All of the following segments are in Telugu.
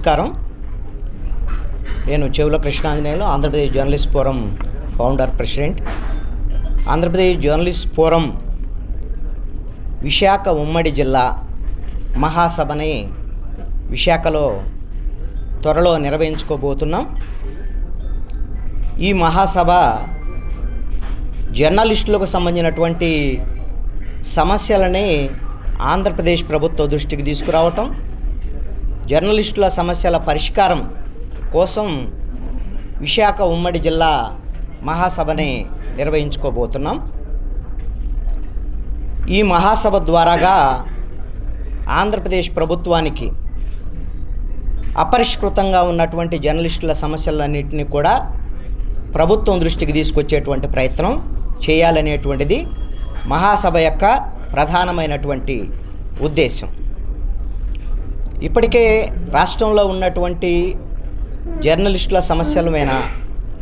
నమస్కారం. నేను చెవుల Krishnanjaneyulu, Andhra Pradesh journalist forum founder, president. Andhra Pradesh journalist forum Visakha ఉమ్మడి జిల్లా మహాసభని విశాఖలో త్వరలో నిర్వహించుకోబోతున్నాం. ఈ మహాసభ జర్నలిస్టులకు సంబంధించినటువంటి సమస్యలని ఆంధ్రప్రదేశ్ ప్రభుత్వ దృష్టికి తీసుకురావటం, జర్నలిస్టుల సమస్యల పరిష్కారం కోసం విశాఖ ఉమ్మడి జిల్లా మహాసభని నిర్వహించుకోబోతున్నాం. ఈ మహాసభ ద్వారాగా ఆంధ్రప్రదేశ్ ప్రభుత్వానికి అపరిష్కృతంగా ఉన్నటువంటి జర్నలిస్టుల సమస్యలన్నింటినీ కూడా ప్రభుత్వం దృష్టికి తీసుకొచ్చేటువంటి ప్రయత్నం చేయాలనేటువంటిది మహాసభ యొక్క ప్రధానమైనటువంటి ఉద్దేశం. ఇప్పటికే రాష్ట్రంలో ఉన్నటువంటి జర్నలిస్టుల సమస్యల మీద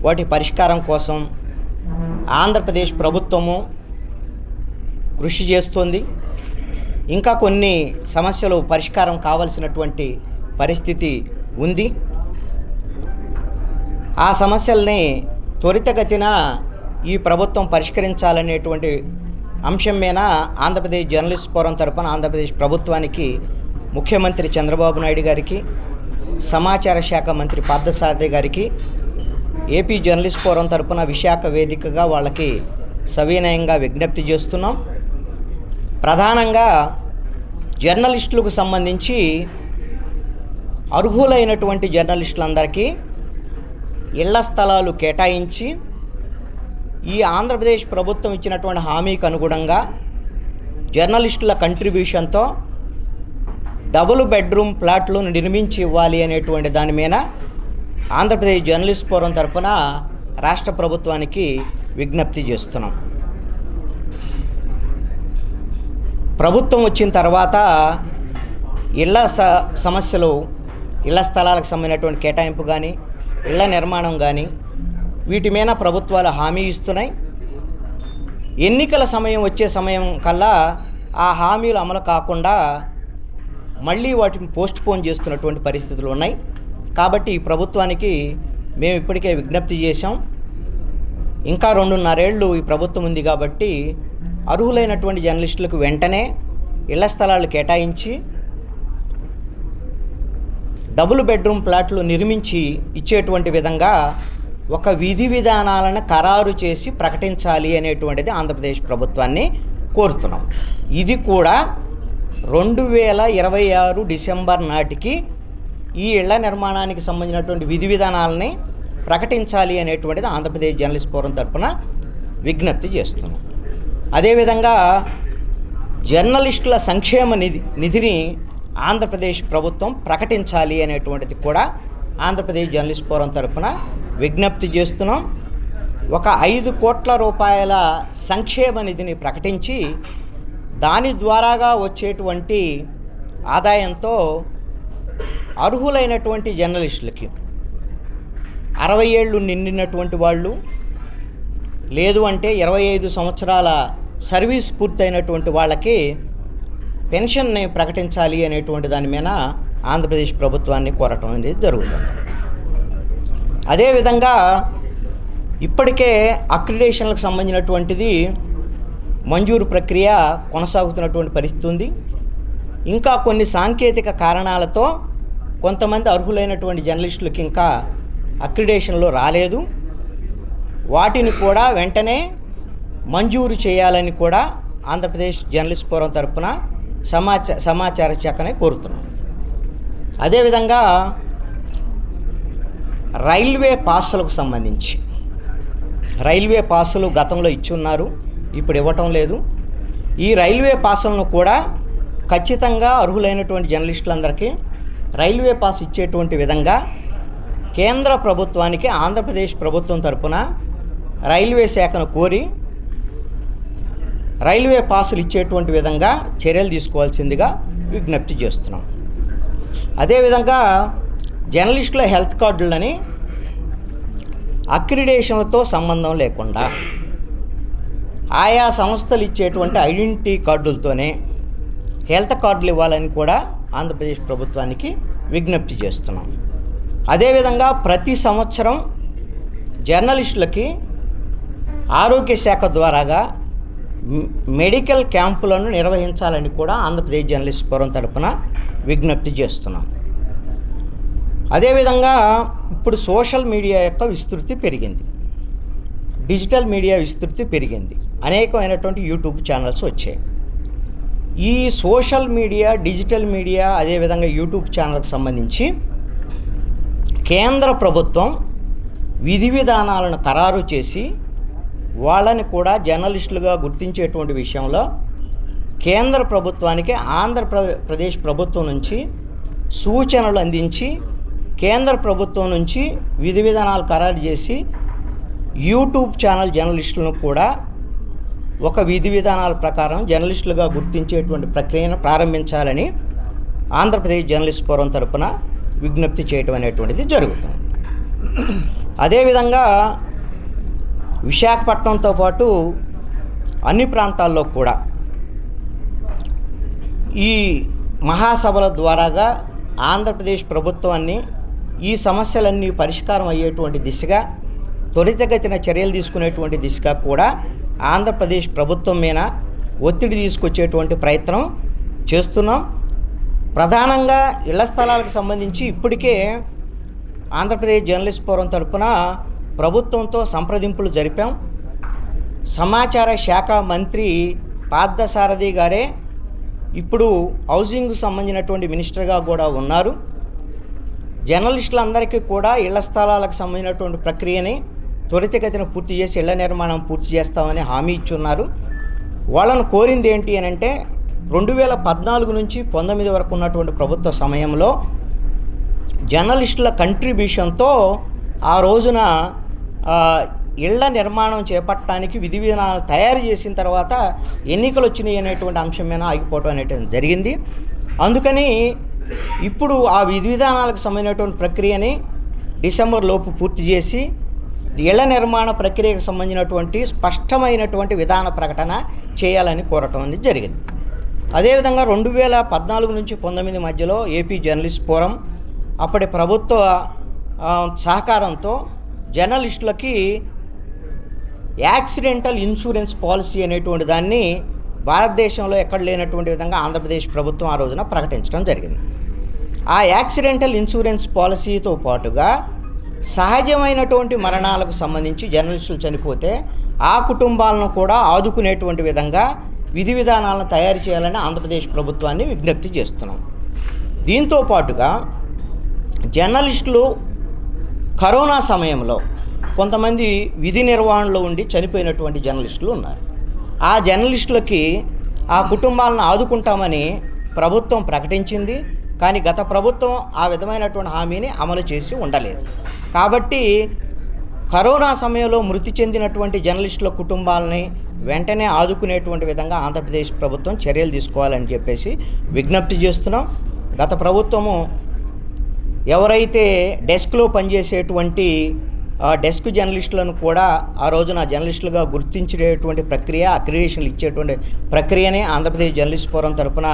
వాటి పరిష్కారం కోసం ఆంధ్రప్రదేశ్ ప్రభుత్వము కృషి చేస్తోంది. ఇంకా కొన్ని సమస్యలు పరిష్కారం కావాల్సినటువంటి పరిస్థితి ఉంది. ఆ సమస్యల్ని త్వరితగతిన ఈ ప్రభుత్వం పరిష్కరించాలనేటువంటి అంశం మీద ఆంధ్రప్రదేశ్ జర్నలిస్ట్ ఫోరం తరపున ఆంధ్రప్రదేశ్ ప్రభుత్వానికి ముఖ్యమంత్రి చంద్రబాబు నాయుడు గారికి, సమాచార శాఖ మంత్రి పార్థసారథి గారికి, ఏపీ జర్నలిస్ట్ ఫోరం తరపున విశాఖ వేదికగా వాళ్ళకి సవినయంగా విజ్ఞప్తి చేస్తున్నాం. ప్రధానంగా జర్నలిస్టులకు సంబంధించి అర్హులైనటువంటి జర్నలిస్టులందరికీ ఇళ్ల స్థలాలు కేటాయించి ఈ ఆంధ్రప్రదేశ్ ప్రభుత్వం ఇచ్చినటువంటి హామీకి అనుగుణంగా జర్నలిస్టుల కంట్రిబ్యూషన్తో డబుల్ బెడ్రూమ్ ప్లాట్లు నిర్మించి ఇవ్వాలి అనేటువంటి దాని మీద ఆంధ్రప్రదేశ్ జర్నలిస్ట్ ఫోరం తరపున రాష్ట్ర ప్రభుత్వానికి విజ్ఞప్తి చేస్తున్నాం. ప్రభుత్వం వచ్చిన తర్వాత ఇళ్ల సమస్యలు, ఇళ్ల స్థలాలకు సంబంధించినటువంటి కేటాయింపు కానీ, ఇళ్ల నిర్మాణం కానీ వీటి మీద ప్రభుత్వాలు హామీ ఇస్తున్నాయి. ఎన్నికల సమయం వచ్చే సమయం కల్లా ఆ హామీలు అమలు కాకుండా మళ్ళీ వాటిని పోస్ట్పోన్ చేస్తున్నటువంటి పరిస్థితులు ఉన్నాయి. కాబట్టి ఈ ప్రభుత్వానికి మేము ఇప్పటికే విజ్ఞప్తి చేశాం. ఇంకా 2.5 ఏళ్ళు ఈ ప్రభుత్వం ఉంది కాబట్టి అర్హులైనటువంటి జర్నలిస్టులకు వెంటనే ఇళ్ల స్థలాలు కేటాయించి డబుల్ బెడ్రూమ్ ప్లాట్లు నిర్మించి ఇచ్చేటువంటి విధంగా ఒక విధి విధానాలను ఖరారు చేసి ప్రకటించాలి అనేటువంటిది ఆంధ్రప్రదేశ్ ప్రభుత్వాన్ని కోరుతున్నాం. ఇది కూడా 2026 డిసెంబర్ నాటికి ఈ ఇళ్ల నిర్మాణానికి సంబంధించినటువంటి విధి విధానాలని ప్రకటించాలి అనేటువంటిది ఆంధ్రప్రదేశ్ జర్నలిస్ట్ ఫోరం తరఫున విజ్ఞప్తి చేస్తున్నాం. అదేవిధంగా జర్నలిస్టుల సంక్షేమ నిధిని ఆంధ్రప్రదేశ్ ప్రభుత్వం ప్రకటించాలి అనేటువంటిది కూడా ఆంధ్రప్రదేశ్ జర్నలిస్ట్ ఫోరం తరఫున విజ్ఞప్తి చేస్తున్నాం. ఒక 5 కోట్ల రూపాయల సంక్షేమ నిధిని ప్రకటించి దాని ద్వారాగా వచ్చేటువంటి ఆదాయంతో అర్హులైనటువంటి జర్నలిస్టులకి 60 ఏళ్ళు నిండినటువంటి వాళ్ళు, లేదు అంటే 25 సంవత్సరాల సర్వీస్ పూర్తయినటువంటి వాళ్ళకి పెన్షన్ని ప్రకటించాలి అనేటువంటి దాని మీద ఆంధ్రప్రదేశ్ ప్రభుత్వాన్ని కోరటం అనేది జరుగుతుంది. అదేవిధంగా ఇప్పటికే అక్రిడేషన్లకు సంబంధించినటువంటిది మంజూరు ప్రక్రియ కొనసాగుతున్నటువంటి పరిస్థితి ఉంది. ఇంకా కొన్ని సాంకేతిక కారణాలతో కొంతమంది అర్హులైనటువంటి జర్నలిస్టులకి ఇంకా అక్రిడేషన్లో రాలేదు. వాటిని కూడా వెంటనే మంజూరు చేయాలని కూడా ఆంధ్రప్రదేశ్ జర్నలిస్ట్ ఫోరం తరఫున సమాచార శాఖనే కోరుతున్నాం. అదేవిధంగా రైల్వే పాసులకు సంబంధించి రైల్వే పాసులు గతంలో ఇచ్చున్నారు, ఇప్పుడు ఇవ్వటం లేదు. ఈ రైల్వే పాసులను కూడా ఖచ్చితంగా అర్హులైనటువంటి జర్నలిస్టులందరికీ రైల్వే పాస్ ఇచ్చేటువంటి విధంగా కేంద్ర ప్రభుత్వానికి ఆంధ్రప్రదేశ్ ప్రభుత్వం తరపున రైల్వే శాఖను కోరి రైల్వే పాసులు ఇచ్చేటువంటి విధంగా చర్యలు తీసుకోవాల్సిందిగా విజ్ఞప్తి చేస్తున్నాం. అదేవిధంగా జర్నలిస్టుల హెల్త్ కార్డులని అక్రిడేషన్లతో సంబంధం లేకుండా ఆయా సంస్థలు ఇచ్చేటువంటి ఐడెంటిటీ కార్డులతోనే హెల్త్ కార్డులు ఇవ్వాలని కూడా ఆంధ్రప్రదేశ్ ప్రభుత్వానికి విజ్ఞప్తి చేస్తున్నాం. అదేవిధంగా ప్రతి సంవత్సరం జర్నలిస్టులకి ఆరోగ్య శాఖ ద్వారాగా మెడికల్ క్యాంపులను నిర్వహించాలని కూడా ఆంధ్రప్రదేశ్ జర్నలిస్ట్ ఫోరం తరపున విజ్ఞప్తి చేస్తున్నాం. అదేవిధంగా ఇప్పుడు సోషల్ మీడియా యొక్క విస్తృతి పెరిగింది, డిజిటల్ మీడియా విస్తృతి పెరిగింది, అనేకమైనటువంటి యూట్యూబ్ ఛానల్స్ వచ్చాయి. ఈ సోషల్ మీడియా, డిజిటల్ మీడియా, అదేవిధంగా యూట్యూబ్ ఛానల్కి సంబంధించి కేంద్ర ప్రభుత్వం విధి విధానాలను ఖరారు చేసి వాళ్ళని కూడా జర్నలిస్టులుగా గుర్తించేటువంటి విషయంలో కేంద్ర ప్రభుత్వానికి ఆంధ్రప్రదేశ్ ప్రభుత్వం నుంచి సూచనలు అందించి కేంద్ర ప్రభుత్వం నుంచి విధి విధానాలు ఖరారు చేసి యూట్యూబ్ ఛానల్ జర్నలిస్టులను కూడా ఒక విధి విధానాల ప్రకారం జర్నలిస్టులుగా గుర్తించేటువంటి ప్రక్రియను ప్రారంభించాలని ఆంధ్రప్రదేశ్ జర్నలిస్ట్ ఫోరం తరపున విజ్ఞప్తి చేయటం అనేటువంటిది జరుగుతుంది. అదేవిధంగా విశాఖపట్నంతో పాటు అన్ని ప్రాంతాల్లో కూడా ఈ మహాసభల ద్వారాగా ఆంధ్రప్రదేశ్ ప్రభుత్వాన్ని ఈ సమస్యలన్నీ పరిష్కారం అయ్యేటువంటి దిశగా త్వరితగతిన చర్యలు తీసుకునేటువంటి దిశగా కూడా ఆంధ్రప్రదేశ్ ప్రభుత్వం మీద ఒత్తిడి తీసుకొచ్చేటువంటి ప్రయత్నం చేస్తున్నాం. ప్రధానంగా ఇళ్ల స్థలాలకు సంబంధించి ఇప్పటికే ఆంధ్రప్రదేశ్ జర్నలిస్ట్ ఫోరం తరపున ప్రభుత్వంతో సంప్రదింపులు జరిపాం. సమాచార శాఖ మంత్రి పార్థసారథి గారే ఇప్పుడు హౌసింగ్కు సంబంధించినటువంటి మినిస్టర్గా కూడా ఉన్నారు. జర్నలిస్టులందరికీ కూడా ఇళ్ల స్థలాలకు సంబంధించినటువంటి ప్రక్రియని త్వరితగతిన పూర్తి చేసి ఇళ్ల నిర్మాణం పూర్తి చేస్తామని హామీ ఇచ్చున్నారు. వాళ్ళను కోరింది ఏంటి అని అంటే 2014 నుంచి 19 వరకు ఉన్నటువంటి ప్రభుత్వ సమయంలో జర్నలిస్టుల కంట్రిబ్యూషన్తో ఆ రోజున ఇళ్ల నిర్మాణం చేపట్టడానికి విధి విధానాలు తయారు చేసిన తర్వాత ఎన్నికలు వచ్చినాయి అనేటువంటి అంశం మీద ఆగిపోవడం అనేటువంటి జరిగింది. అందుకని ఇప్పుడు ఆ విధి విధానాలకు సంబంధించినటువంటి ప్రక్రియని డిసెంబర్ లోపు పూర్తి చేసి ఇళ్ల నిర్మాణ ప్రక్రియకు సంబంధించినటువంటి స్పష్టమైనటువంటి విధాన ప్రకటన చేయాలని కోరటం అనేది జరిగింది. అదేవిధంగా 2014 నుంచి 19 మధ్యలో ఏపీ జర్నలిస్ట్ ఫోరం అప్పటి ప్రభుత్వ సహకారంతో జర్నలిస్టులకి యాక్సిడెంటల్ ఇన్సూరెన్స్ పాలసీ అనేటువంటి దాన్ని భారతదేశంలో ఎక్కడ లేనటువంటి విధంగా ఆంధ్రప్రదేశ్ ప్రభుత్వం ఆ రోజున ప్రకటించడం జరిగింది. ఆ యాక్సిడెంటల్ ఇన్సూరెన్స్ పాలసీతో పాటుగా సహజమైనటువంటి మరణాలకు సంబంధించి జర్నలిస్టులు చనిపోతే ఆ కుటుంబాలను కూడా ఆదుకునేటువంటి విధంగా విధి విధానాలను తయారు చేయాలని ఆంధ్రప్రదేశ్ ప్రభుత్వాన్ని విజ్ఞప్తి చేస్తున్నాం. దీంతో పాటుగా జర్నలిస్టులు కరోనా సమయంలో కొంతమంది విధి నిర్వహణలో ఉండి చనిపోయినటువంటి జర్నలిస్టులు ఉన్నారు. ఆ జర్నలిస్టులకి ఆ కుటుంబాలను ఆదుకుంటామని ప్రభుత్వం ప్రకటించింది. కానీ గత ప్రభుత్వం ఆ విధమైనటువంటి హామీని అమలు చేసి ఉండలేదు. కాబట్టి కరోనా సమయంలో మృతి చెందినటువంటి జర్నలిస్టుల కుటుంబాలని వెంటనే ఆదుకునేటువంటి విధంగా ఆంధ్రప్రదేశ్ ప్రభుత్వం చర్యలు తీసుకోవాలని చెప్పేసి విజ్ఞప్తి చేస్తున్నాం. గత ప్రభుత్వము ఎవరైతే డెస్క్లో పనిచేసేటువంటి డెస్క్ జర్నలిస్టులను కూడా ఆ రోజున జర్నలిస్టులుగా గుర్తించేటువంటి ప్రక్రియ, అక్రిడేషన్లు ఇచ్చేటువంటి ప్రక్రియనే ఆంధ్రప్రదేశ్ జర్నలిస్ట్ ఫోరం తరపున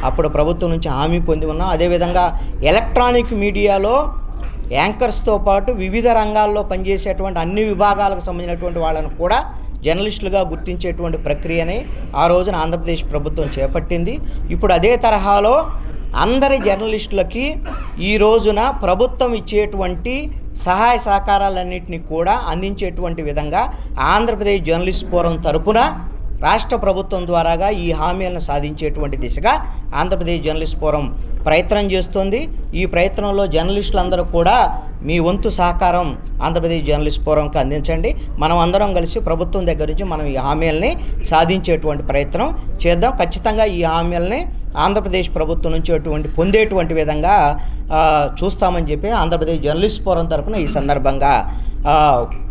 అప్పుడు ప్రభుత్వం నుంచి హామీ పొంది ఉన్నాం. అదేవిధంగా ఎలక్ట్రానిక్ మీడియాలో యాంకర్స్తో పాటు వివిధ రంగాల్లో పనిచేసేటువంటి అన్ని విభాగాలకు సంబంధించినటువంటి వాళ్ళను కూడా జర్నలిస్టులుగా గుర్తించేటువంటి ప్రక్రియని ఆ రోజున ఆంధ్రప్రదేశ్ ప్రభుత్వం చేపట్టింది. ఇప్పుడు అదే తరహాలో అందరి జర్నలిస్టులకి ఈ రోజున ప్రభుత్వం ఇచ్చేటువంటి సహాయ సహకారాలన్నింటినీ కూడా అందించేటువంటి విధంగా ఆంధ్రప్రదేశ్ జర్నలిస్ట్ ఫోరం తరపున రాష్ట్ర ప్రభుత్వం ద్వారాగా ఈ హామీలను సాధించేటువంటి దిశగా ఆంధ్రప్రదేశ్ జర్నలిస్ట్ ఫోరం ప్రయత్నం చేస్తుంది. ఈ ప్రయత్నంలో జర్నలిస్టులందరూ కూడా మీ వంతు సహకారం ఆంధ్రప్రదేశ్ జర్నలిస్ట్ ఫోరంకి అందించండి. మనం అందరం కలిసి ప్రభుత్వం దగ్గర నుంచి మనం ఈ హామీలని సాధించేటువంటి ప్రయత్నం చేద్దాం. ఖచ్చితంగా ఈ హామీలని ఆంధ్రప్రదేశ్ ప్రభుత్వం నుంచి పొందేటువంటి విధంగా చూస్తామని చెప్పి ఆంధ్రప్రదేశ్ జర్నలిస్ట్ ఫోరం తరపున ఈ సందర్భంగా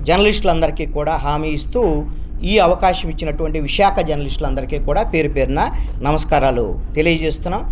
జర్నలిస్టులందరికీ కూడా హామీ ఇస్తూ ఈ అవకాశం ఇచ్చినటువంటి విశాఖ జర్నలిస్టులందరికీ కూడా పేరు పేరున నమస్కారాలు తెలియజేస్తున్నాం.